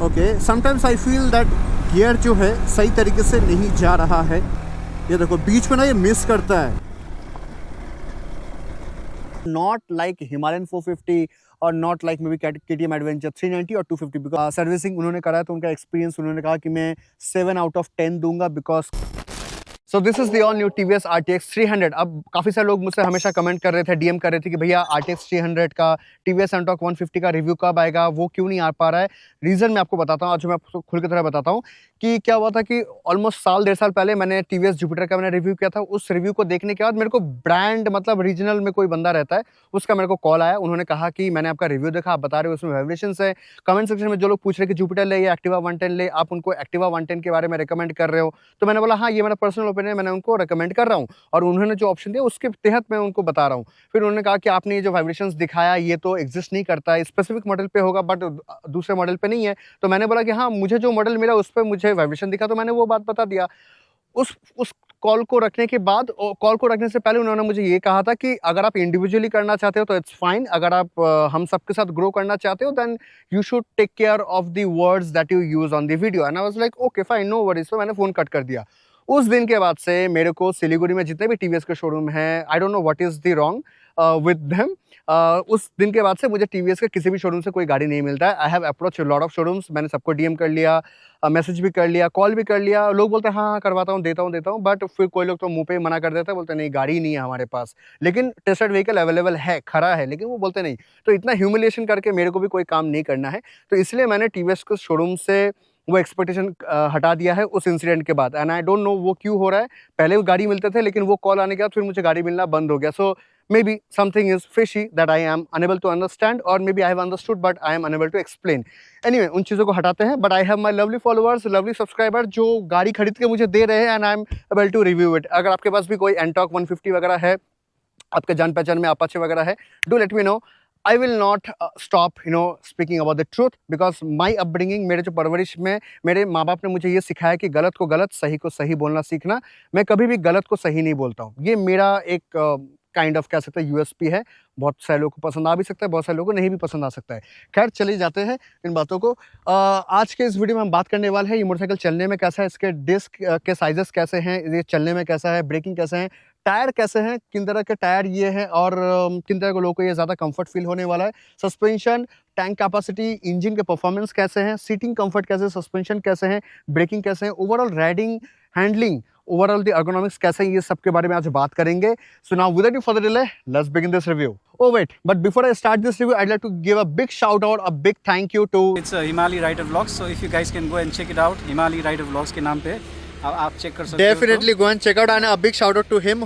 Okay, sometimes I feel that gear जो है सही तरीके से नहीं जा रहा है। ये देखो बीच में ना ये मिस करता है। नॉट लाइक हिमालयन 450 और not like maybe KTM adventure 390 और 250 बिकॉज सर्विसिंग उन्होंने करा है तो उनका एक्सपीरियंस उन्होंने कहा कि मैं 7 आउट ऑफ 10 दूंगा because so this is the all new TVS RTX 300। अब काफ़ी सारे लोग मुझसे हमेशा कमेंट कर रहे थे, DM कर रहे थे कि भैया RTX 300 का TVS Untorq 150 का रिव्यू कब आएगा, वो क्यों नहीं आ पा रहा है। रीज़न मैं आपको बताता हूँ, आज मैं आपको खुल की तरह बताता हूँ कि क्या हुआ था कि ऑलमोस्ट साल 1.5 साल पहले मैंने TVS जुपिटर का मैंने रिव्यू किया था। उस रिव्यू को देखने के बाद मेरे को ब्रांड मतलब रीजनल में कोई बंदा रहता है, उसका मेरे को कॉल आया। उन्होंने कहा कि मैंने आपका रिव्यू देखा, आप बता रहे हो उसमें वाइब्रेशंस है। कमेंट सेक्शन में जो लोग पूछ रहे कि जुपिटर ले या एक्टिवा 110 ले, आप उनको एक्टिवा 110 के बारे में रिकमेंड कर रहे हो। तो मैंने बोला हाँ, ये मेरा पर्सनल ओपिनियन है, मैंने उनको रिकमेंड कर रहा हूँ और उन्होंने जो ऑप्शन दिया उसके तहत मैं उनको बता रहा हूँ। फिर उन्होंने कहा कि आपने ये जो वाइब्रेशंस दिखाया ये तो एग्जिस्ट नहीं करता है, स्पेसिफिक मॉडल पे होगा बट दूसरे मॉडल पे नहीं है। तो मैंने बोला कि हाँ, मुझे जो मॉडल मिला उस पर मुझे वाइब्रेशन दिखा, तो मैंने वो बात बता दिया। उस कॉल को रखने के बाद, कॉल को रखने से पहले उन्होंने मुझे ये कहा था कि अगर आप इंडिविजुअली करना चाहते हो तो इट्स फाइन, अगर आप हम सबके साथ ग्रो करना चाहते हो then you should take care of the words that you use on the video. And I was like okay fine, no worries. तो मैंने फोन कट कर दिया। उस दिन के बाद से मेरे को सिलीगुड़ी में जितने भी TVS के शोरूम हैं, आई don't know what is the wrong with them. उस दिन के बाद से मुझे TVS के किसी भी शोरूम से कोई गाड़ी नहीं मिलता है। I have approach lot of showrooms, मैंने सबको DM कर लिया, मैसेज भी कर लिया, कॉल भी कर लिया। लोग बोलते हैं हाँ हाँ करवाता हूँ, देता हूँ, बट फिर कोई लोग तो मुंह पे ही मना कर देते हैं, बोलते नहीं गाड़ी नहीं है हमारे पास। लेकिन टेस्टेड व्हीकल अवेलेबल है, खरा है, लेकिन वो बोलते नहीं। तो इतना ह्यूमिलिएशन करके मेरे को भी कोई काम नहीं करना है। तो इसलिए मैंने TVS के शोरूम से वो एक्सपेक्टेशन हटा दिया है उस इंसिडेंट के बाद। एंड आई डोंट नो वो क्यों हो रहा है। पहले वो गाड़ी मिलते थे लेकिन वो कॉल आने के बाद फिर मुझे गाड़ी मिलना बंद हो गया। सो maybe something is fishy that I am unable to understand, or maybe I have understood but I am unable to explain. Anyway, उन चीज़ों को हटाते हैं, but I have my lovely followers, lovely subscriber जो गाड़ी खरीद के मुझे दे रहे हैं and I am able to review it. अगर आपके पास भी कोई Untorq 150 वगैरह है, आपके जान पहचान में Apache वगैरह है, do let me know. I will not stop speaking about the truth because my upbringing, मेरे जो परवरिश में मेरे माँ बाप ने मुझे ये सिखाया कि गलत को गलत, सही को सही बोलना सीखना। मैं कभी भी गलत को सही नहीं बोलता हूँ। ये मेरा एक काइंड ऑफ कह सकते हैं USP है। बहुत सारे लोगों को पसंद आ भी सकता है, बहुत सारे लोगों को नहीं भी पसंद आ सकता है। खैर चले जाते हैं इन बातों को। आज के इस वीडियो में हम बात करने वाले हैं ये मोटरसाइकिल चलने में कैसा है, इसके डिस्क के साइजेस कैसे हैं, ये चलने में कैसा है, ब्रेकिंग कैसे है, टायर कैसे हैं, किन तरह के टायर ये हैं और किन तरह के लोगों को ये ज़्यादा कंफर्ट फील होने वाला है, सस्पेंशन, टैंक कैपेसिटी, इंजन के परफॉर्मेंस कैसे हैं, सीटिंग कंफर्ट कैसे, सस्पेंशन कैसे हैं, ब्रेकिंग कैसे हैं, overall riding, handling, overall the ergonomics कैसे हैं, ये सब के बारे में आज बात करेंगे। So now without any further delay let's begin this review. Oh wait, but before I start this review, I'd like to give a big shout out, a big thank you to It's a Himali Rider Vlogs, so if you guys can go and check it out, Himali Rider Vlogs के नाम पे आप check कर सकते हो। Definitely go and check out and a big shout out to him.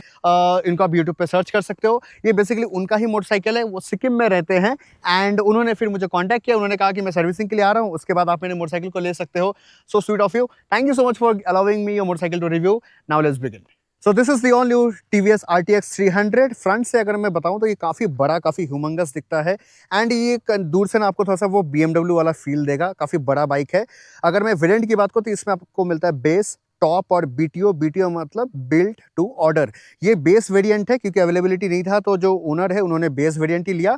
इनको आप YouTube पे सर्च कर सकते हो। ये बेसिकली उनका ही मोटरसाइकिल है, वो सिक्किम में रहते हैं एंड उन्होंने फिर मुझे कांटेक्ट किया। उन्होंने कहा कि मैं सर्विसिंग के लिए आ रहा हूँ, उसके बाद आप मेरे मोटरसाइकिल को ले सकते हो। So sweet of you, thank you so much for allowing me your motorcycle to review. Now let's begin. So this is the all new TVS RTX 300। Front से अगर मैं बताऊं तो ये काफ़ी बड़ा, काफ़ी ह्यूमंगस दिखता है एंड ये दूर से ना आपको थोड़ा सा वो BMW वाला फील देगा। काफ़ी बड़ा बाइक है। अगर मैं वेरिएंट की बात करूँ तो इसमें आपको मिलता है बेस, टॉप और BTO मतलब बिल्ट टू ऑर्डर। ये बेस वेरिएंट है क्योंकि अवेलेबिलिटी नहीं था तो जो ओनर है उन्होंने बेस वेरिएंट ही लिया।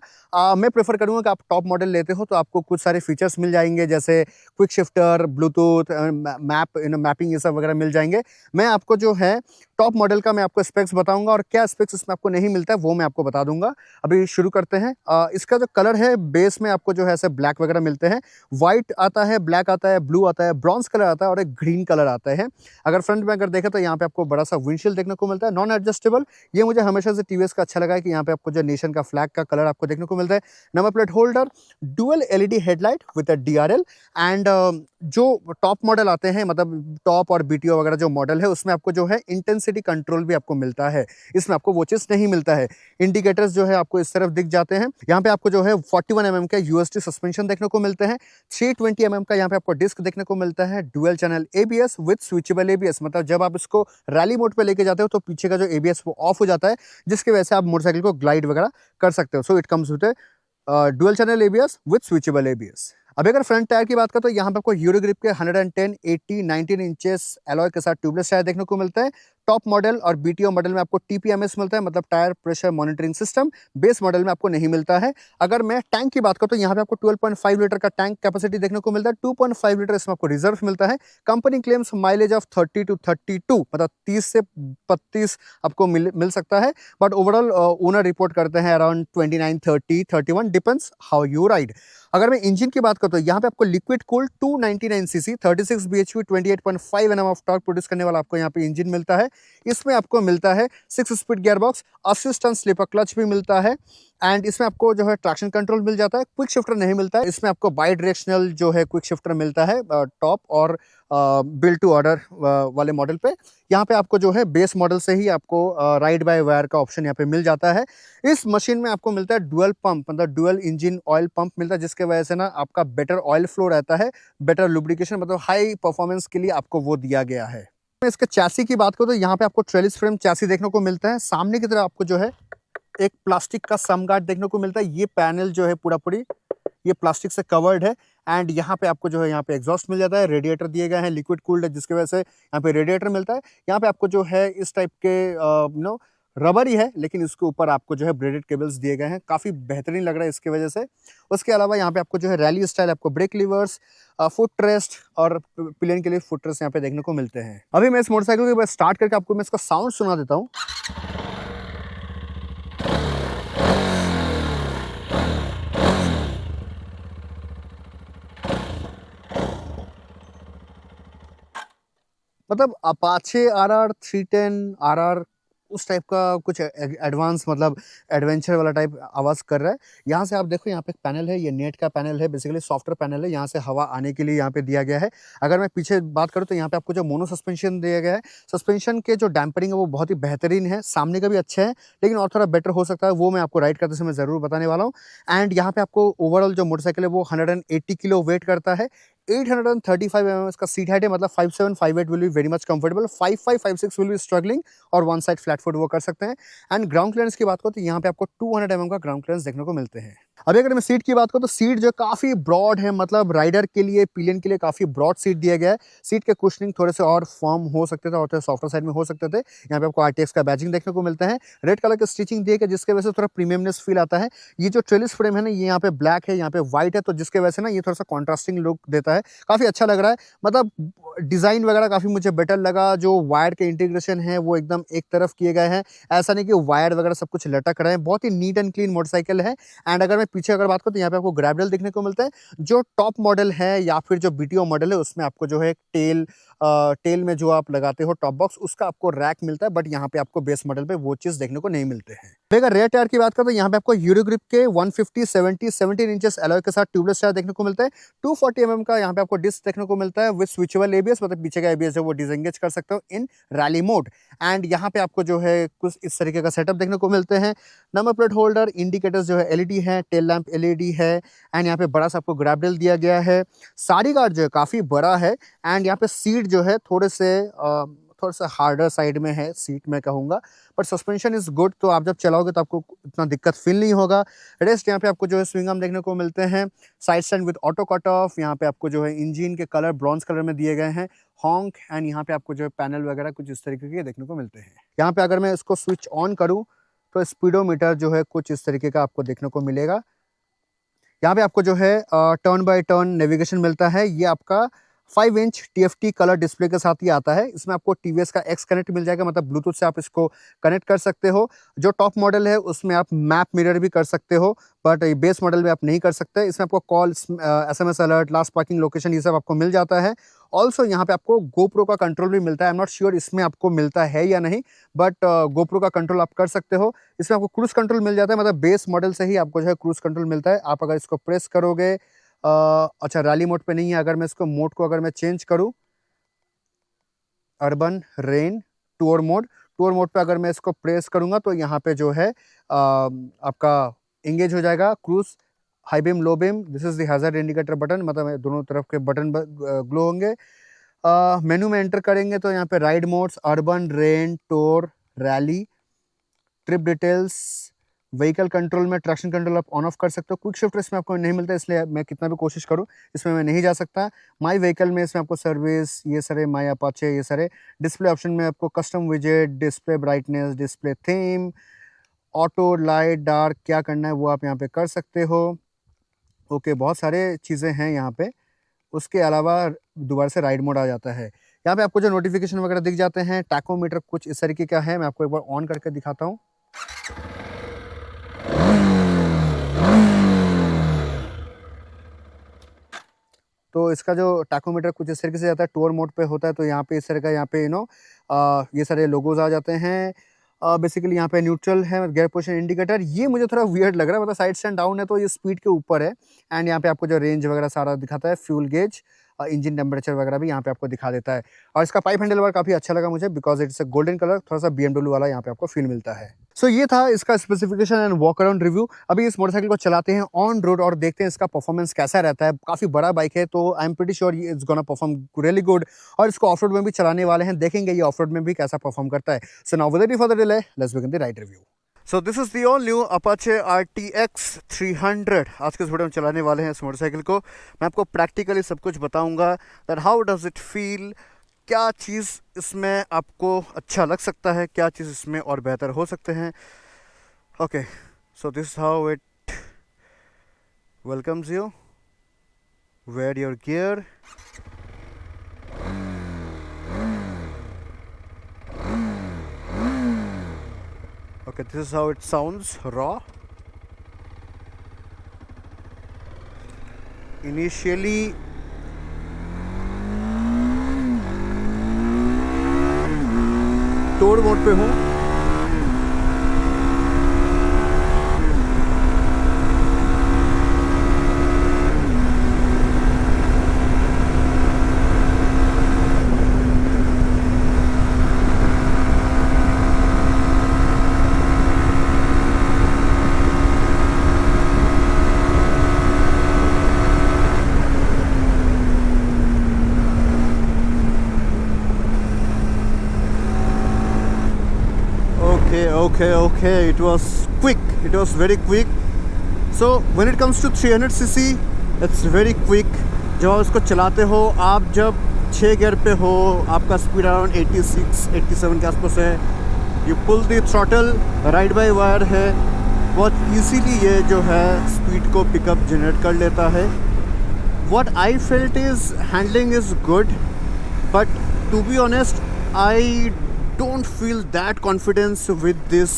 मैं प्रेफर करूँगा कि आप टॉप मॉडल लेते हो तो आपको कुछ सारे फीचर्स मिल जाएंगे जैसे क्विक शिफ्टर, ब्लूटूथ, मैपिंग, ये सब वगैरह मिल जाएंगे। मैं आपको जो है टॉप मॉडल का मैं आपको स्पेक्स बताऊंगा और क्या स्पेक्स इसमें आपको नहीं मिलता है वो मैं आपको बता दूंगा। अभी शुरू करते हैं। इसका जो कलर है बेस में आपको जो है ऐसे ब्लैक वगैरह मिलते हैं, व्हाइट आता है, ब्लैक आता है, ब्लू आता है, ब्रॉन्ज कलर आता है और एक ग्रीन कलर आता है। अगर फ्रंट में अगर देखें तो यहाँ पे आपको बड़ा सा विंडशील्ड देखने को मिलता है, नॉन एडजस्टेबल। ये मुझे हमेशा से TVS का अच्छा लगा है कि यहाँ पे आपको जो नेशन का फ्लैग का कलर आपको देखने को मिलता है। Number plate holder, dual LED headlight with a DRL and जो टॉप मॉडल आते हैं मतलब टॉप और BTO वगैरह जो मॉडल है उसमें आपको जो है इंटेंसिटी कंट्रोल भी आपको मिलता है। इसमें आपको वो चीज़ नहीं मिलता है। इंडिकेटर्स जो है आपको इस तरफ दिख जाते हैं। यहाँ पे आपको जो है 41 mm का USD सस्पेंशन देखने को मिलते हैं। 320 mm का यहाँ पे आपको डिस्क देखने को मिलता है। Dual channel ABS with switchable ABS, मतलब जब आप इसको रैली मोड पे लेके जाते हो तो पीछे का जो ABS वो ऑफ हो जाता है, जिसकी वजह से आप मोटरसाइकिल को ग्लाइड वगैरह कर सकते हो। So it comes with dual channel ABS with switchable ABS। अब अगर फ्रंट टायर की बात करें तो यहाँ पे आपको यूरो ग्रिप के 110, 80, 19 इंचेस एलॉय के साथ ट्यूबलेस टायर देखने को मिलता है। टॉप मॉडल और बीटीओ मॉडल में आपको टीपीएमएस मिलता है, मतलब tyre pressure monitoring system. Base model में आपको नहीं मिलता है। अगर मैं टैंक की बात करूं तो यहाँ पे आपको 12.5 लीटर का टैंक कैपेसिटी देखने को मिलता है। 2.5 लीटर इसमें आपको रिजर्व मिलता है। Company claims mileage of 30 to 32, मतलब 30 से 32 आपको मिल सकता है। बट ओवरऑल ओनर रिपोर्ट करते हैं around 29, 30, 31, depends how you ride. अगर मैं इंजन की बात करता हूँ, यहाँ पे आपको liquid cooled 299 CC 36 bhp 28.5 Nm of torque produce करने वाला आपको यहाँ पे इंजन मिलता है। इसमें आपको मिलता है 6 speed gearbox, assistant slipper clutch भी मिलता है, एंड इसमें आपको जो है ट्रैक्शन कंट्रोल मिल जाता है। क्विक शिफ्टर नहीं मिलता है। इसमें आपको बाई डायरेक्शनल जो है क्विक शिफ्टर मिलता है टॉप और बिल्ड टू ऑर्डर वाले मॉडल पे। यहाँ पे आपको जो है बेस मॉडल से ही आपको राइड बाय वायर का ऑप्शन यहाँ पे मिल जाता है। इस मशीन में आपको मिलता है डुअल पंप, मतलब डुअल इंजन ऑयल पंप मिलता है, जिसके वजह से ना आपका बेटर ऑयल फ्लो रहता है, बेटर लुब्रिकेशन, मतलब हाई परफॉर्मेंस के लिए आपको वो दिया गया है। मैं इसके चैसी की बात करूँ तो यहाँ पे आपको ट्रेलिस फ्रेम चैसी देखने को मिलता है। सामने की तरफ आपको जो है एक प्लास्टिक का सम गार्ड देखने को मिलता है। ये पैनल जो है पूरा पूरी ये प्लास्टिक से कवर्ड है, एंड यहाँ पे आपको जो है यहाँ पे एग्जॉस्ट मिल जाता है। रेडिएटर दिए गए हैं, लिक्विड कूल्ड है, जिसकी वजह से यहाँ पे रेडिएटर मिलता है। यहाँ पे आपको जो है इस टाइप के रबर ही है, लेकिन इसके ऊपर आपको जो है ब्रेडेड केबल्स दिए गए हैं। काफ़ी बेहतरीन लग रहा है इसके वजह से। उसके अलावा यहाँ पे आपको जो है रैली स्टाइल आपको ब्रेक लीवर्स, फुट रेस्ट और पिलियन के लिए फुट रेस्ट यहाँ पे देखने को मिलते हैं। अभी मैं इस मोटरसाइकिल को स्टार्ट करके आपको मैं इसका साउंड सुना देता हूँ। मतलब अपाचे RR 310 RR उस टाइप का कुछ एडवांस, मतलब एडवेंचर वाला टाइप आवाज़ कर रहा है। यहाँ से आप देखो, यहाँ पे एक पैनल है, ये नेट का पैनल है, बेसिकली सॉफ्टवेयर पैनल है। यहाँ से हवा आने के लिए यहाँ पे दिया गया है। अगर मैं पीछे बात करूँ तो यहाँ पे आपको जो मोनो सस्पेंशन दिया गया है, सस्पेंशन के जो डैम्परिंग है वो बहुत ही बेहतरीन है। सामने का भी अच्छा है, लेकिन और थोड़ा बेटर हो सकता है, वो मैं आपको राइड करते समय ज़रूर बताने वाला हूँ। एंड यहाँ पे आपको ओवरऑल जो मोटरसाइकिल है वो 180 किलो वेट करता है। 835 mm इसका सीट हाइट है, मतलब 5758 will be very much comfortable, 5556 will be struggling, और वन साइड फ्लैट फुट वो कर सकते हैं। एंड ग्राउंड क्लियरेंस की बात करो तो यहाँ पे आपको 200 mm का ग्राउंड क्लियरेंस देखने को मिलते हैं। अभी अगर मैं सीट की बात करूँ तो सीट जो काफ़ी ब्रॉड है, मतलब राइडर के लिए, पिलियन के लिए काफ़ी ब्रॉड सीट दिया गया है। सीट के कुशनिंग थोड़े से और फर्म हो सकते थे और थोड़े सॉफ्टर साइड में हो सकते थे। यहाँ पे आपको आरटीएक्स का बैजिंग देखने को मिलता है। रेड कलर का स्टिचिंग दिया गया, जिसके वजह से थोड़ा प्रीमियमनेस फील आता है। ये जो ट्रेलिस फ्रेम है ना, ये यहाँ पे ब्लैक है, यहाँ पे व्हाइट है, तो जिसके वजह से ना ये थोड़ा सा कॉन्ट्रास्टिंग लुक देता है। काफ़ी अच्छा लग रहा है, मतलब डिज़ाइन वगैरह काफ़ी मुझे बेटर लगा। जो वायर के इंटीग्रेशन है वो एकदम एक तरफ किए गए हैं, ऐसा नहीं कि वायर वगैरह सब कुछ लटक रहे हैं। बहुत ही नीट एंड क्लीन मोटरसाइकिल है। एंड अगर मैं पीछे अगर बात करूँ तो यहाँ पे आपको ग्रैब रेल देखने को मिलता है। जो टॉप मॉडल है या फिर जो बीटीओ मॉडल है, उसमें आपको जो है टेल में जो आप लगाते हो टॉप बॉक्स, उसका आपको रैक मिलता है, बट यहाँ पे आपको बेस मॉडल पे वो चीज़ देखने को नहीं मिलते हैं। अगर रेयर टायर की बात करें तो यहाँ पे आपको यूरो ग्रिप के 150 70 17 इंचेस एलॉय के साथ ट्यूबलेस टायर देखने को मिलता है। 240 mm का यहाँ पे आपको डिस्क देखने को मिलता है विद स्विचेबल एबीएस, मतलब पीछे का एबीएस है वो डिसएंगेज कर सकते हो इन रैली मोड। एंड यहाँ पे आपको जो है कुछ इस तरीके का सेटअप देखने को मिलते हैं। नंबर प्लेट होल्डर, इंडिकेटर्स जो है एलईडी है, टेल लैंप एलईडी है, एंड यहाँ पे बड़ा सा आपको ग्रैब रेल दिया गया है। साड़ी गार्ड जो है काफ़ी बड़ा है, एंड यहाँ पे सीट जो है थोड़ा सा हार्डर साइड में है सीट, मैं कहूँगा, बट सस्पेंशन इज गुड, तो आप जब चलाओगे तो आपको इतना दिक्कत फील नहीं होगा। रेस्ट यहाँ पे आपको जो है स्विंग आर्म देखने को मिलते हैं, side stand with auto cut off. यहाँ पे आपको जो है इंजन के कलर ब्रॉन्ज कलर में दिए गए हैं, हॉन्क, एंड यहाँ पे आपको जो है पैनल वगैरह कुछ इस तरीके के देखने को मिलते हैं। यहाँ पे अगर मैं इसको स्विच ऑन करूँ तो स्पीडोमीटर जो है कुछ इस तरीके का आपको देखने को मिलेगा। यहाँ पे आपको जो है टर्न बाय टर्न नेविगेशन मिलता है। ये आपका 5 इंच TFT कलर डिस्प्ले के साथ ही आता है। इसमें आपको TVS का X कनेक्ट मिल जाएगा, मतलब ब्लूटूथ से आप इसको कनेक्ट कर सकते हो। जो टॉप मॉडल है उसमें आप मैप मिरर भी कर सकते हो, बट बेस मॉडल में आप नहीं कर सकते। इसमें आपको call, SMS alert, last parking location, ये सब आपको मिल जाता है। ऑल्सो यहाँ पे आपको GoPro का कंट्रोल भी मिलता है। आई एम नॉट श्योर इसमें आपको मिलता है या नहीं, बट GoPro का कंट्रोल आप कर सकते हो। इसमें आपको क्रूज कंट्रोल मिल जाता है, मतलब बेस मॉडल से ही आपको जो है क्रूज कंट्रोल मिलता है। आप अगर इसको प्रेस करोगे, अच्छा रैली मोड पे नहीं है, अगर मैं इसको मोड को अगर मैं चेंज करूं, अर्बन, रेन, टूर मोड पे अगर मैं इसको प्रेस करूंगा तो यहाँ पे जो है आपका इंगेज हो जाएगा cruise, high beam, low beam, this is the hazard indicator button, मतलब दोनों तरफ के बटन ग्लो होंगे। मेनू में एंटर करेंगे तो यहाँ पे ride modes, urban, rain, tour, rally, trip details, vehicle control में ट्रैक्शन कंट्रोल आप ऑन ऑफ कर सकते हो। क्विक शिफ्टर इसमें आपको नहीं मिलता, इसलिए मैं कितना भी कोशिश करूँ इसमें मैं नहीं जा सकता। माई व्हीकल में इसमें आपको सर्विस, ये सारे माई अपाचे, ये सारे डिस्प्ले ऑप्शन में आपको कस्टम विजेट, display brightness, display theme, auto light dark क्या करना है वो आप यहाँ पे कर सकते हो। ओके, बहुत सारे चीज़ें हैं यहाँ पे। उसके अलावा दोबारा से राइड मोड आ जाता है। यहाँ पे आपको जो नोटिफिकेशन वगैरह दिख जाते हैं, टैकोमीटर कुछ इस तरीके का है, मैं आपको एक बार ऑन करके दिखाता हूँ। तो इसका जो टैकोमीटर कुछ इस तरीके से जाता है, टूर मोड पे होता है, तो यहाँ पे इस तरह का यहाँ पे ये सारे लोगोज आ जाते हैं। बेसिकली यहाँ पे न्यूट्रल है, गियर पोजीशन इंडिकेटर, ये मुझे थोड़ा वियर्ड लग रहा है, मतलब साइड स्टैंड डाउन है तो ये स्पीड के ऊपर है। एंड यहाँ पे आपको जो रेंज वगैरह सारा दिखाता है, फ्यूल गेज, इंजन टेम्परेचर वगैरह भी यहाँ पे आपको दिखा देता है। और इसका पाइप हैंडल बार काफ़ी अच्छा लगा मुझे, because it's a golden colour, थोड़ा सा BMW वाला यहाँ पे आपको फील मिलता है। सो ये था इसका specification and walk around review. अभी इस मोटरसाइकिल को चलाते हैं ऑन रोड और देखते हैं इसका परफॉर्मेंस कैसा रहता है। काफ़ी बड़ा बाइक है तो आई एम प्रीटी श्योर ये it's gonna perform really good. और इसको ऑफ रोड में भी चलाने वाले हैं, देखेंगे ये ऑफ रोड में भी कैसा परफॉर्म करता है। So now without any further delay, let's begin the ride review. So this is the all new Apache RTX 300। आज के इस वीडियो में चलाने वाले हैं इस मोटरसाइकिल को। मैं आपको प्रैक्टिकली सब कुछ बताऊंगा that how does it feel, क्या चीज़ इसमें आपको अच्छा लग सकता है, क्या चीज़ इसमें और बेहतर हो सकते हैं। Okay, so this how it welcomes you. Wear your gear, okay, this is how it sounds raw. Initially tour mode पे हूँ, okay, it was quick, it was very quick. So when it comes to 300cc it's very quick। जब आप इसको चलाते हो, आप जब 6 gear पे हो, आपका स्पीड अराउंड 86-87 के आसपास है, you pull the throttle, ride by wire है, बहुत इजीली ये जो है स्पीड को पिकअप जनरेट कर लेता है। What I felt is handling is good, but to be honest I don't feel that confidence with this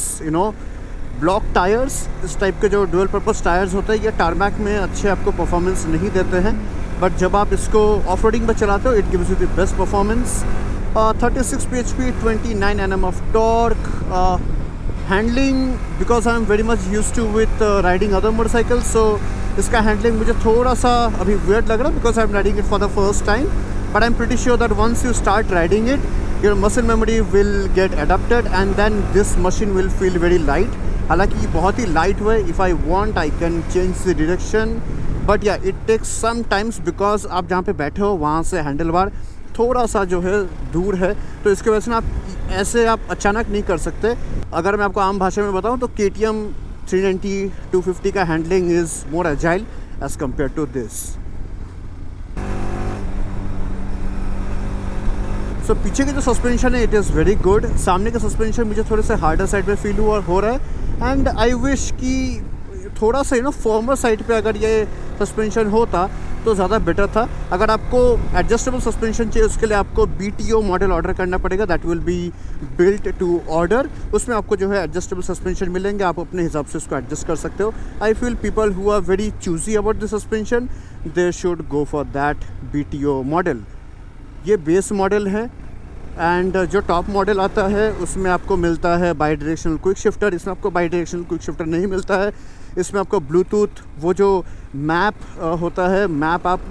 block tyres. इस टाइप के जो डुअल पर्पस टायर्स होते हैं ये टारमैक में अच्छे आपको परफॉर्मेंस नहीं देते हैं, बट जब आप इसको ऑफ रोडिंग पर चलाते हो it gives you the best performance. 36 bhp, 29 Nm of torque. Handling, because I am very much use to with riding other motorcycle, so इसका हैंडलिंग मुझे थोड़ा सा अभी वियर्ड लग रहा है because I am riding it for the first time, but I am pretty sure that once you start riding it your muscle memory will get adapted and then this machine will feel very light। हालांकि ये बहुत ही light है, if I want I can change the direction, but yeah it takes some times because आप जहाँ पे बैठे हो वहाँ से हैंडल बार थोड़ा सा जो है दूर है, तो इसके वजह से ना आप ऐसे आप अचानक नहीं कर सकते। अगर मैं आपको आम भाषा में बताऊँ तो KTM 390 250 का handling is more agile as compare to this. So पीछे के जो सस्पेंशन है इट इज़ वेरी गुड। सामने का सस्पेंशन मुझे थोड़े से हार्डर साइड पे फील हुआ हो रहा है, एंड आई विश कि थोड़ा सा फॉर्मर साइड पे अगर ये सस्पेंशन होता तो ज़्यादा बेटर था। अगर आपको एडजस्टेबल सस्पेंशन चाहिए उसके लिए आपको BTO मॉडल ऑर्डर करना पड़ेगा, that will be built to order. उसमें आपको जो है एडजस्टेबल सस्पेंशन मिलेंगे, आप अपने हिसाब से उसको एडजस्ट कर सकते हो। I feel people who are very choosy about the suspension they should go for that BTO model. ये बेस मॉडल है, एंड जो टॉप मॉडल आता है उसमें आपको मिलता है बाई डायरेक्शनल क्विक शिफ्टर। इसमें आपको बाई डायरेक्शनल क्विक शिफ्टर नहीं मिलता है। इसमें आपको ब्लूटूथ, वो जो मैप होता है, मैप आप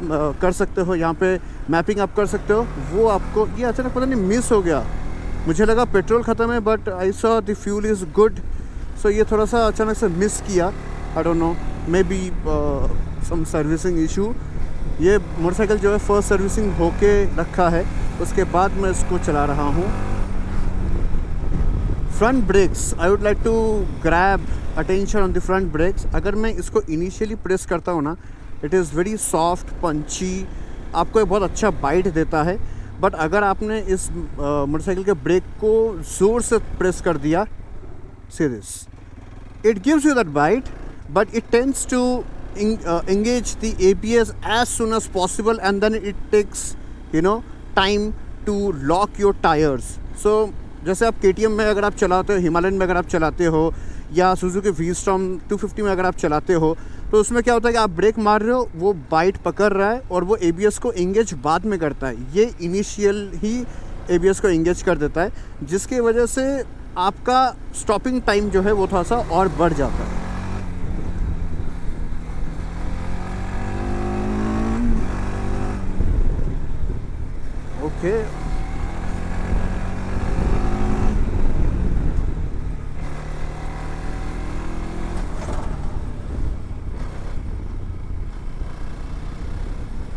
कर सकते हो, यहाँ पे मैपिंग आप कर सकते हो, वो आपको ये अचानक पता नहीं मिस हो गया, मुझे लगा पेट्रोल ख़त्म है but I saw the fuel is good, so ये थोड़ा सा अचानक से मिस किया। I don't know, maybe some servicing issue. ये मोटरसाइकिल जो है फर्स्ट सर्विसिंग होके रखा है, उसके बाद मैं इसको चला रहा हूँ। Front brakes, I would like to grab attention on the front brakes. अगर मैं इसको इनिशियली प्रेस करता हूँ ना, it is very soft punchy, आपको एक बहुत अच्छा बाइट देता है। बट अगर आपने इस मोटरसाइकिल के ब्रेक को ज़ोर से प्रेस कर दिया, see this, it gives you that bite, but it tends to engage the ABS as soon as possible, and then it takes time to lock your tires. So जैसे आप KTM में अगर आप चलाते हो, हिमालयन में अगर आप चलाते हो, या सुजुकी V-Storm 250 में अगर आप चलाते हो, तो उसमें क्या होता है कि आप ब्रेक मार रहे हो, वो बाइट पकड़ रहा है और वो ABS को एंगेज बाद में करता है। ये इनिशियल ही ABS को एंगेज कर देता है, जिसकी वजह से आपका स्टॉपिंग टाइम जो है वो थोड़ा सा और बढ़ जाता है। Okay,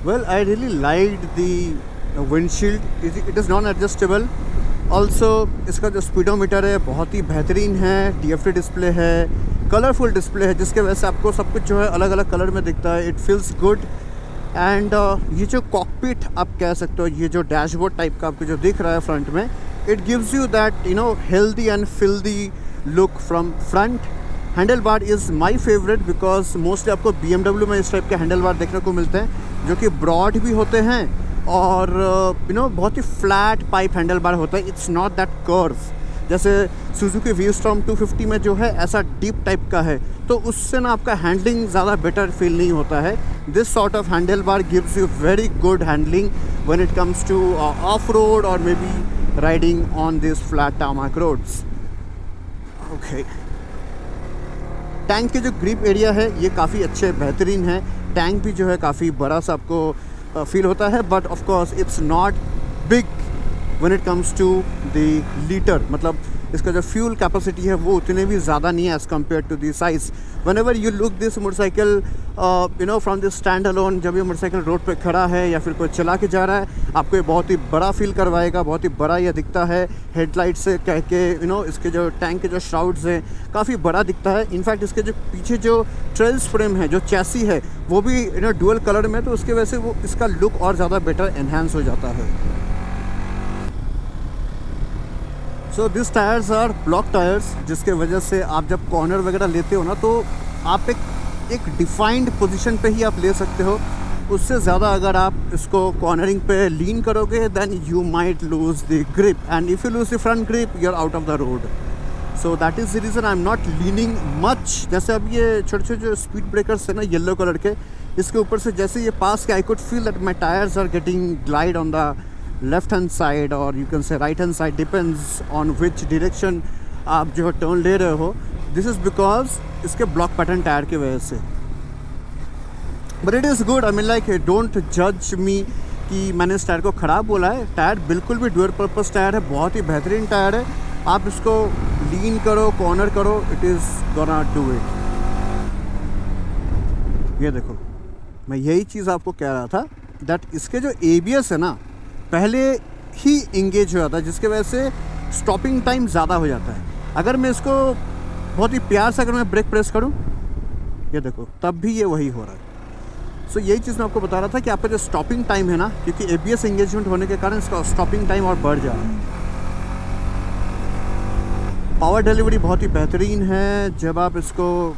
well, I really liked the windshield. It is non-adjustable. Also इसका जो स्पीडोमीटर है बहुत ही बेहतरीन है, TFT डिस्प्ले है, कलरफुल डिस्प्ले है, जिसके वजह से आपको सब कुछ जो है अलग अलग कलर में दिखता है। It feels good. एंड ये जो कॉकपिट आप कह सकते हो, ये जो डैशबोर्ड टाइप का आपको जो दिख रहा है फ्रंट में, it gives you that healthy and filthy look from front. Handle bar is my favourite because mostly आपको BMW में इस टाइप के हैंडल बार देखने को मिलते हैं, जो कि ब्रॉड भी होते हैं और बहुत ही फ्लैट पाइप हैंडल बार होता है। इट्स नॉट दैट कर्व, जैसे सुजुकी V-Storm 250 में जो है ऐसा डीप टाइप का है, तो उससे ना आपका हैंडलिंग ज़्यादा बेटर फील नहीं होता है। This sort of handle bar gives you very good handling when it comes to off road और maybe riding on this flat tarmac roads. Okay, tank के जो ग्रिप एरिया है ये काफ़ी अच्छे बेहतरीन है। टैंक भी जो है काफ़ी बड़ा सा आपको फील होता है, but of course it's not big when it comes to the litre, मतलब इसका जो फ्यूल कैपेसिटी है वो उतने भी ज़्यादा नहीं है as compare to the size. Whenever you look this motorcycle from this stand alone, जब ये मोटरसाइकिल रोड पे खड़ा है या फिर कोई चला के जा रहा है, आपको ये बहुत ही बड़ा फील करवाएगा, बहुत ही बड़ा ये दिखता है। हेडलाइट से कह के इसके जो टैंक के जो श्राउड्स हैं काफ़ी बड़ा दिखता है। इनफैक्ट इसके जो पीछे जो ट्रेल्स फ्रेम है, जो चैसी है, वो भी डुअल कलर में, तो उसके वजह से वो इसका लुक और ज़्यादा बेटर एनहांस हो जाता है। So this tyres R block tyres, जिसके वजह से आप जब कॉर्नर वगैरह लेते हो ना, तो आप एक डिफाइंड पोजीशन पे ही आप ले सकते हो। उससे ज़्यादा अगर आप इसको कॉर्नरिंग पे लीन करोगे, then you might lose the grip, and if you lose the front grip you are out of the road. So that is the reason I am not leaning much. जैसे अब ये छोटे छोटे जो speed breakers है ना, yellow colour के, इसके ऊपर से जैसे ये पास के, I could feel that my tyres are getting glide on the left hand side, और you can say right hand side, depends on which direction आप जो है टर्न ले रहे हो। दिस इज़ बिकॉज इसके ब्लॉक पैटर्न टायर की वजह से। But it is good, I mean like don't जज मी कि मैंने इस टायर को ख़राब बोला है। टायर बिल्कुल भी ड्यूअल पर्पस टायर है, बहुत ही बेहतरीन टायर है। आप इसको लीन करो, कॉर्नर करो, it is gonna do it. ये देखो, मैं यही चीज़ आपको कह रहा था दैट इसके जो ABS है ना, पहले ही इंगेज हो जाता है, जिसके वजह से स्टॉपिंग टाइम ज़्यादा हो जाता है। अगर मैं इसको बहुत ही प्यार से अगर मैं ब्रेक प्रेस करूं, ये देखो, तब भी ये वही हो रहा है। सो यही चीज़ मैं आपको बता रहा था कि आपका जो स्टॉपिंग टाइम है ना, क्योंकि ABS एंगेजमेंट होने के कारण इसका स्टॉपिंग टाइम और बढ़ जा रहा है। पावर डिलीवरी बहुत ही बेहतरीन है। जब आप इसको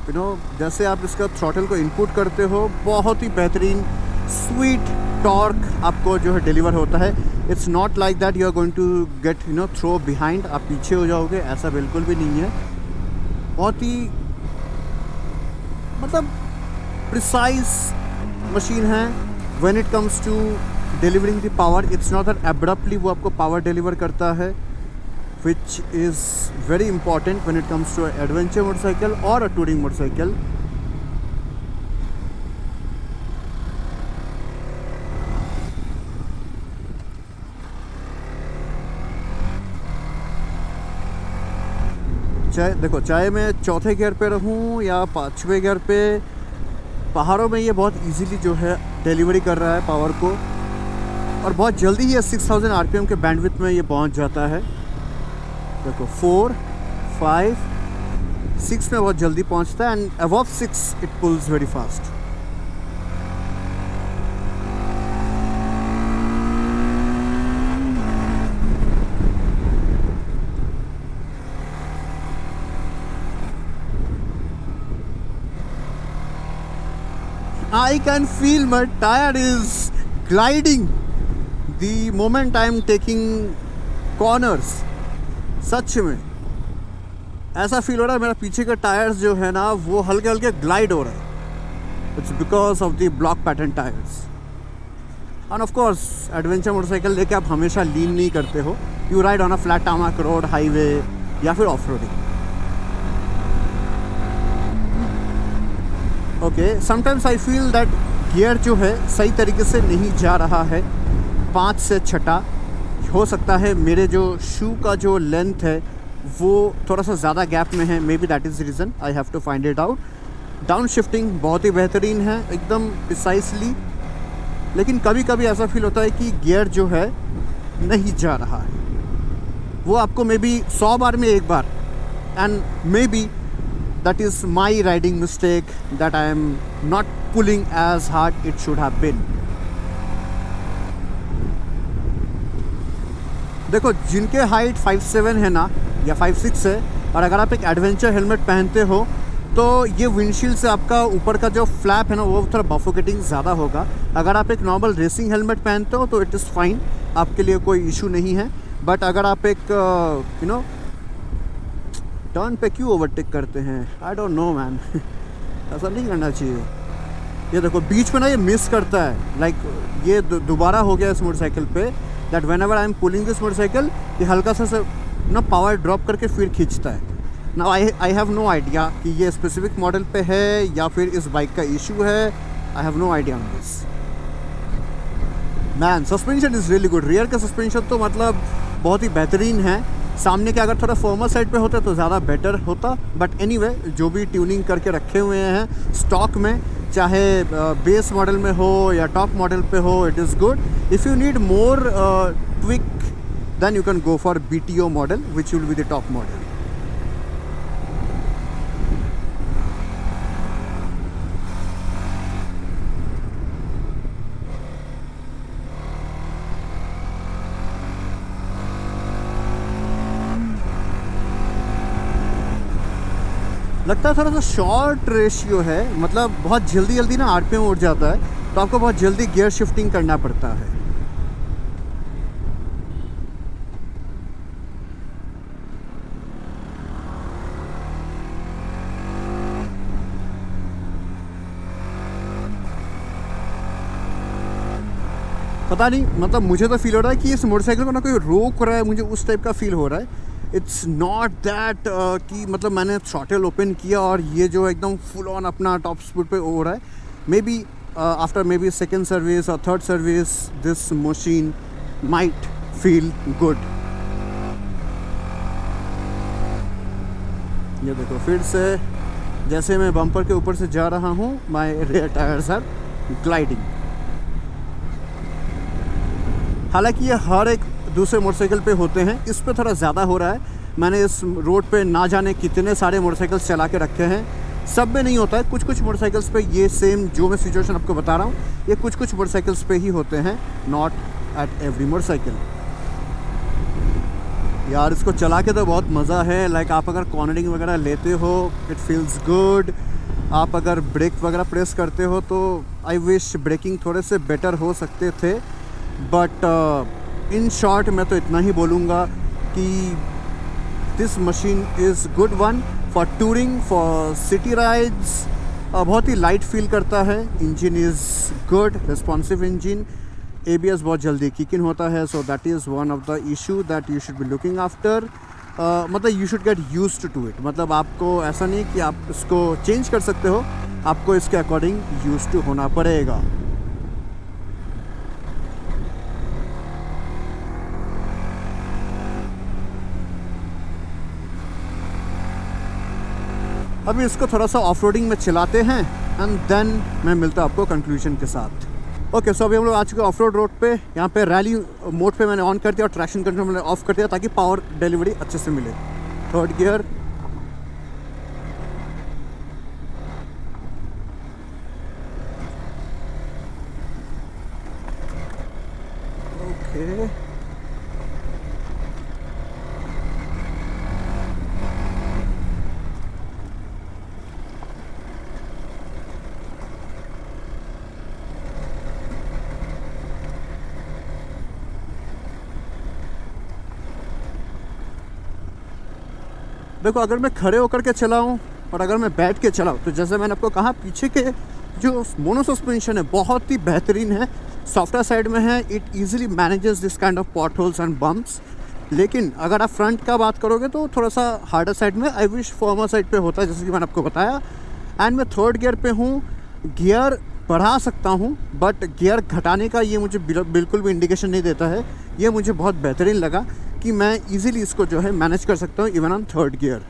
जैसे आप इसका थ्रॉटल को इनपुट करते हो, बहुत ही बेहतरीन स्वीट टॉर्क आपको जो है डिलीवर होता है। It's not like that you are going to get throw behind, आप पीछे हो जाओगे, ऐसा बिल्कुल भी नहीं है। बहुत ही मतलब प्रिसाइज मशीन है when it comes to delivering the power. It's not that abruptly वो आपको पावर डिलीवर करता है, which is very important when it comes to adventure motorcycle और अ टूरिंग मोटरसाइकिल। चाहे देखो, चाहे मैं चौथे गियर पे रहूं या पाँचवें गियर पे, पहाड़ों में ये बहुत इजीली जो है डिलीवरी कर रहा है पावर को, और बहुत जल्दी ही 6000 RPM के बैंडविड्थ में ये पहुंच जाता है। देखो 4, 5, 6 में बहुत जल्दी पहुंचता है and above 6 it pools very fast. I can feel my tire is gliding the moment I am taking corners। सच में ऐसा फील हो रहा है मेरा पीछे का टायर्स जो है ना वो हल्के हल्के ग्लाइड हो रहा है। It's because of the block pattern tyres. And of course adventure motorcycle लेके आप हमेशा लीन नहीं करते हो, you ride on a flat tarmac road, highway या फिर off roading. Okay, sometimes I feel that gear जो है सही तरीके से नहीं जा रहा है। 5 से 6 हो सकता है मेरे जो शू का जो लेंथ है वो थोड़ा सा ज़्यादा गैप में है, maybe that is reason, I have to find it out. Down shifting बहुत ही बेहतरीन है, एकदम प्रिसाइसली, लेकिन कभी कभी ऐसा फील होता है कि गियर जो है नहीं जा रहा है। वो आपको मे बी 100 बार में एक बार, and maybe that is my riding mistake that I am not pulling as hard it should have been। देखो जिनके हाइट 5'7" है ना या 5'6" है, और अगर आप एक एडवेंचर हेलमेट पहनते हो तो ये विंडशील्ड से आपका ऊपर का जो फ्लैप है ना वो थोड़ा बफोकेटिंग ज़्यादा होगा। अगर आप एक नॉर्मल रेसिंग हेलमेट पहनते हो तो इट इज़ फाइन, आपके लिए कोई इशू नहीं है। बट अगर आप एक यू नो टर्न पे क्यों ओवरटेक करते हैं, आई डोंट नो मैन, ऐसा नहीं करना चाहिए। ये देखो बीच में ना ये मिस करता है, लाइक ये दोबारा हो गया इस मोटरसाइकिल पे, that when ever I am pulling this motorcycle ये हल्का सा ना पावर ड्रॉप करके फिर खींचता है ना। आई हैव नो आइडिया कि ये स्पेसिफिक मॉडल पे है या फिर इस बाइक का इशू है, I have no idea on this. Main suspension is really good, rear का सस्पेंशन तो मतलब बहुत ही बेहतरीन है। सामने के अगर थोड़ा फॉर्मल साइड पे होता तो ज़्यादा बेटर होता, बट एनीवे जो भी ट्यूनिंग करके रखे हुए हैं स्टॉक में, चाहे बेस मॉडल में हो या टॉप मॉडल पे हो, it is good. If you need more tweak then you can go for BTO model which will be the top model. लगता है थोड़ा सा शॉर्ट रेशियो है, मतलब बहुत जल्दी जल्दी ना RPM उठ जाता है, तो आपको बहुत जल्दी गियर शिफ्टिंग करना पड़ता है। पता नहीं, मतलब मुझे तो फील हो रहा है कि इस मोटरसाइकिल को ना कोई रोक रहा है, मुझे उस टाइप का फील हो रहा है। इट्स नॉट दैट कि मतलब मैंने थ्रॉटल ओपन किया और ये जो एकदम फुल ऑन अपना टॉप स्पीड पे हो रहा है। Maybe after maybe second service और third service this machine might feel good. ये देखो फिर से जैसे मैं बम्पर के ऊपर से जा रहा हूँ, माई रेयर टायर्स आर ग्लाइडिंग। हालांकि ये हर एक दूसरे मोटरसाइकिल पे होते हैं, इस पे थोड़ा ज़्यादा हो रहा है। मैंने इस रोड पे ना जाने कितने सारे मोटरसाइकिल्स चला के रखे हैं, सब में नहीं होता है। कुछ कुछ मोटरसाइकिल्स पे ये सेम जो मैं सिचुएशन आपको बता रहा हूँ ये कुछ कुछ मोटरसाइकिल्स पे ही होते हैं, नॉट एट एवरी मोटरसाइकिल। यार इसको चला के तो बहुत मज़ा है, लाइक आप अगर कॉर्नरिंग वगैरह लेते हो इट फील्स गुड। आप अगर ब्रेक वगैरह प्रेस करते हो तो आई विश ब्रेकिंग थोड़े से बेटर हो सकते थे, बट इन शॉर्ट मैं तो इतना ही बोलूँगा कि this machine is good one for touring, for city rides. बहुत ही लाइट फील करता है, engine is good, responsive engine, ABS बहुत जल्दी किक इन होता है, so that is one of the issue that you should be looking after. मतलब you should get used to it, मतलब आपको ऐसा नहीं कि आप इसको चेंज कर सकते हो, आपको इसके अकॉर्डिंग यूज्ड टू होना पड़ेगा। अभी इसको थोड़ा सा ऑफ रोडिंग में चलाते हैं एंड देन मैं मिलता हूँ आपको कंक्लूजन के साथ। ओके, सो अभी हम लोग आ चुके ऑफ रोड रोड पे। यहाँ पे रैली मोड पे मैंने ऑन कर दिया और ट्रैक्शन कंट्रोल मैंने ऑफ कर दिया ताकि पावर डिलीवरी अच्छे से मिले। थर्ड गियर, ओके देखो, अगर मैं खड़े होकर के चलाऊं और अगर मैं बैठ के चलाऊं तो जैसे मैंने आपको कहा, पीछे के जो मोनो सस्पेंशन है बहुत ही बेहतरीन है, सॉफ्टवेयर साइड में है। It easily manages this kind of pot holes and bumps. लेकिन अगर आप फ्रंट का बात करोगे तो थोड़ा सा हार्डर साइड में, आई विश फॉर्मर साइड पे होता है, जैसे कि मैंने आपको बताया। एंड मैं थर्ड गियर पे हूँ, गियर बढ़ा सकता हूँ बट गियर घटाने का ये मुझे बिल्कुल भी इंडिकेशन नहीं देता है। ये मुझे बहुत बेहतरीन लगा कि मैं इजीली इसको जो है मैनेज कर सकता हूँ इवन ऑन थर्ड गियर।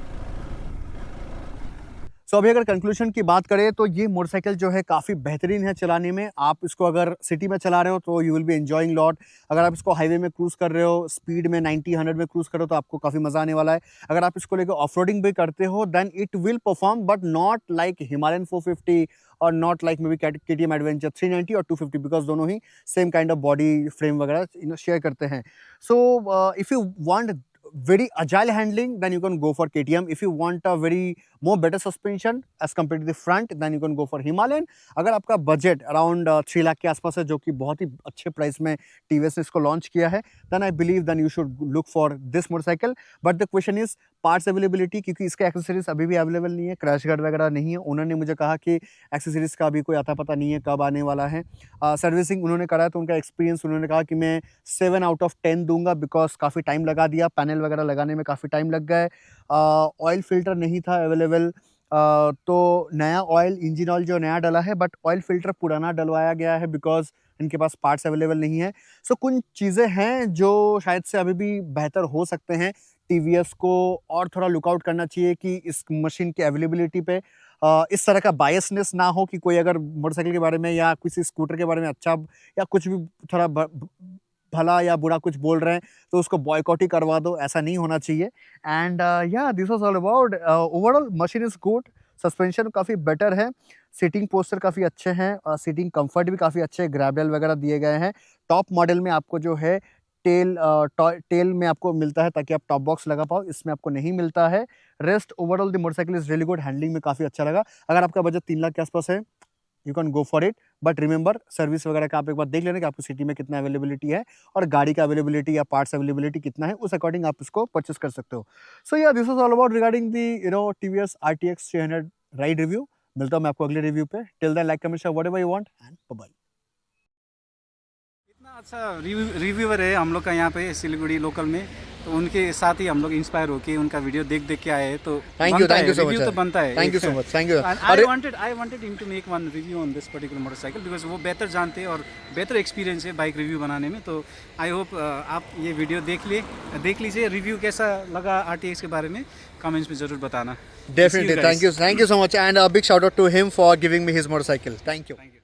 सो अभी अगर कंक्लूजन की बात करें तो ये मोटरसाइकिल जो है काफ़ी बेहतरीन है चलाने में। आप इसको अगर सिटी में चला रहे हो तो you will be enjoying lot. अगर आप इसको हाईवे में क्रूज़ कर रहे हो, स्पीड में 90-100 में क्रूज़ करो तो आपको काफ़ी मज़ा आने वाला है। अगर आप इसको लेकर ऑफ रोडिंग भी करते हो then it will perform, but not like Himalayan 450 और not like maybe KTM adventure 390 और 250, बिकॉज दोनों ही same kind of body frame वगैरह शेयर करते हैं। So if you want very agile handling, then you can go for KTM. If you want a very more better suspension as compared to the front, then you can go for Himalayan. अगर आपका budget around 3 lakh के आसपास है, जो कि बहुत ही अच्छे price में TVS ने इसको लॉन्च किया है, then I believe then you should look for this motorcycle. But the question is parts availability, क्योंकि इसके एक्सेसरीज अभी भी अवेलेबल नहीं है, क्रैश गार्ड वगैरह नहीं है। उन्होंने मुझे कहा कि एक्सेसरीज का अभी कोई आता पता नहीं है कब आने वाला है। सर्विसिंग उन्होंने कराया तो उनका एक्सपीरियंस, उन्होंने कहा कि मैं 7 आउट ऑफ 10 दूंगा, बिकॉज काफ़ी टाइम लगा दिया, पैनल वगैरह लगाने में काफ़ी टाइम लग गए। ऑयल फिल्टर नहीं था अवेलेबल, तो नया ऑयल, इंजन ऑयल जो नया डला है, बट ऑयल फिल्टर पुराना डलवाया गया है बिकॉज इनके पास पार्ट्स अवेलेबल नहीं है। सो कुछ चीज़ें हैं जो शायद से अभी भी बेहतर हो सकते हैं। TVS को और थोड़ा लुकआउट करना चाहिए कि इस मशीन की अवेलेबिलिटी पे इस तरह का बायसनेस ना हो कि कोई अगर मोटरसाइकिल के बारे में या किसी स्कूटर के बारे में अच्छा या कुछ भी थोड़ा भला या बुरा कुछ बोल रहे हैं तो उसको बॉयकॉट ही करवा दो, ऐसा नहीं होना चाहिए। एंड या this was all about. Overall machine is good, suspension काफ़ी बेटर है, सीटिंग पोस्चर काफ़ी अच्छे हैं, सीटिंग कंफर्ट भी काफ़ी अच्छे हैं, ग्रैब रेल वगैरह दिए गए हैं। टॉप मॉडल में आपको जो है टेल में आपको मिलता है ताकि आप टॉप बॉक्स लगा पाओ, इसमें आपको नहीं मिलता है। Rest overall the motorcycle is really good, handling में काफ़ी अच्छा लगा। अगर आपका बजट 3 लाख के आसपास है, you can go for it, but remember service वगैरह का आप एक बार देख लेना कि आपको सिटी में कितना अवेलेबिलिटी है और गाड़ी का अवेलेबिलिटी या पार्ट्स अवेलेबिलिटी कितना है, उस अकॉर्डिंग आप इसको परचेस कर सकते हो। So yeah this was all about regarding the TVS RTX 300 ride review. मिलता हूं मैं आपको अगले रिव्यू पे। Till then like, comment, share whatever you want and bye bye. इतना अच्छा रिव्यूअर है हम लोग का यहाँ पे सिलीगुड़ी लोकल में, तो उनके साथ ही हम लोग इंस्पायर होके उनका वीडियो देख के आए, तो थैंक यू सो मच, तो बनता है। Thank you so much, thank you. I wanted him to make one review on this particular motorcycle because वो बेहतर जानते हैं और बेहतर एक्सपीरियंस है बाइक रिव्यू बनाने में। तो आई होप आप ये वीडियो देख लीजिए, रिव्यू कैसा लगा RTX के बारे में कमेंट्स में ज़रूर बताना। Definitely, thank you so much, and a big shout out to him for giving me his motorcycle. Thank you.